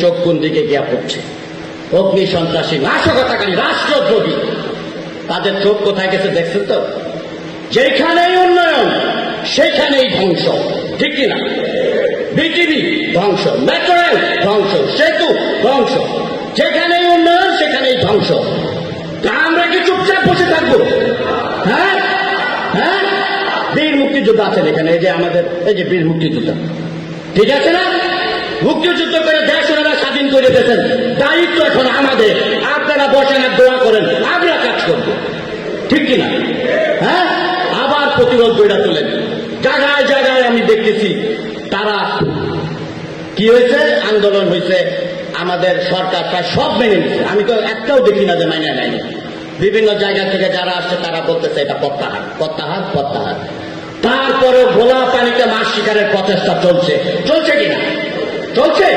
চোখ কোন দিকে গিয়া পড়ছে। অগ্নি সন্ত্রাসী, নাশকতাকারী, রাষ্ট্রদ্রোহী, তাদের চোখ কোথায় গেছে দেখছেন তো? যেখানেই উন্নয়ন সেখানেই ধ্বংস, ঠিক কিনা? বিটিভি ধ্বংস, মেট্রো রেল ধ্বংস, সেতু ধ্বংস, যেখানেই উন্নয়ন সেখানেই ধ্বংস। তা আমরা কি চুপচাপ বসে থাকবো? হ্যাঁ হ্যাঁ, বীর মুক্তিযোদ্ধা আছেন এখানে, এই যে আমাদের এই যে বীর মুক্তিযোদ্ধা, ঠিক আছে না? মুক্তিযুদ্ধ করে দেশ ওনারা স্বাধীন করে দিয়েছেন, দায়িত্ব এখন আমাদের। আপনারা বসেন আর দোয়া করেন, আমরা কাজ করবো, ঠিক কিনা? হ্যাঁ, আবার প্রতিরোধ গড়ে তোলেন। জায়গায় জায়গায় আমি দেখতেছি তারা কি হয়েছে, আন্দোলন হয়েছে, আমাদের সরকার প্রায় সব মেনে নিচ্ছে। আমি তো একটাও দেখি না যে মাইনে নেয়নি। বিভিন্ন জায়গা থেকে যারা আসছে তারা বলতেছে এটা প্রত্যাহার প্রত্যাহার প্রত্যাহার। তারপরে ভোলা পানিতে মাছ শিকারের প্রচেষ্টা চলছে, চলছে কিনা? চলছে।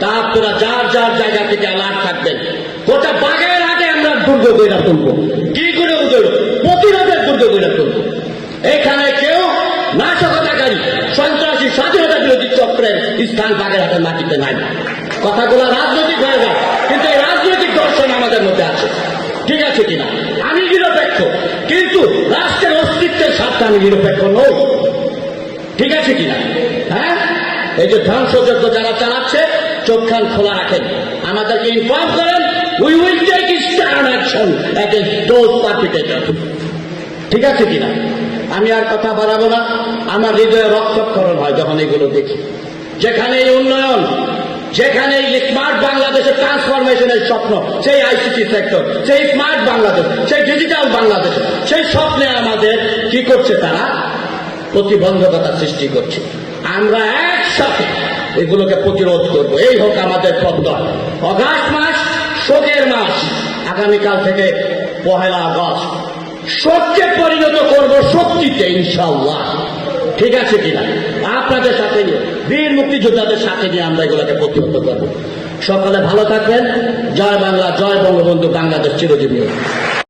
তা আপনারা যার যার জায়গা থেকে অ্যালার্ট থাকবেন। গোটা বাগের আগে আমরা দুর্গ গড়ে তুলবো। কি করে প্রতিরোধের দুর্গ গড়ে তুলবো। এখানে কেউ নাশকতাকারী, সন্ত্রাসী, স্বাধীনতা বিরোধী চক্রের স্থান বাগেরহাটের মাটিতে নাই। কথাগুলো রাজনৈতিক হয়ে যায়, কিন্তু এই রাজনৈতিক দর্শন আমাদের মধ্যে আছে, ঠিক আছে কিনা? আমি নিরপেক্ষ, কিন্তু রাষ্ট্রের অস্তিত্বের স্বার্থে আমি নিরপেক্ষ নই, ঠিক আছে কিনা? হ্যাঁ, এই যে ধ্বংসযজ্ঞ যারা চালাচ্ছে, চোখ কান খোলা রাখেন, আমাদেরকে ইনফর্ম করেন। We will take stern action against those perpetrator, ঠিক আছে কিনা? আমি আর কথা বাড়াবো না। আমার হৃদয়ে রক্তক্ষরণ হয় যখন এগুলো দেখি। যেখানে এই উন্নয়ন, যেখানে এই স্মার্ট বাংলাদেশের ট্রান্সফরমেশনের স্বপ্ন, সেই আইসিটি সেক্টর, সেই স্মার্ট বাংলাদেশ, সেই ডিজিটাল বাংলাদেশ, সেই স্বপ্নে আমাদের কি করছে? তারা প্রতিবন্ধকতা সৃষ্টি করছে। আমরা একসাথে এগুলোকে প্রতিরোধ করব। এই হোক আমাদের প্রত্যয়। অগাস্ট মাস শোকের মাস। আগামীকাল থেকে 1 আগস্ট শোককে পরিণত করব শক্তিতে, ইনশাআল্লাহ, ঠিক আছে কিনা? আপনাদের সাথে নিয়ে, বীর মুক্তিযোদ্ধাদের সাথে নিয়ে আমরা এগুলোকে প্রতিহত করব। সকলে ভালো থাকবেন। জয় বাংলা, জয় বঙ্গবন্ধু, বাংলাদেশ চিরজীবী।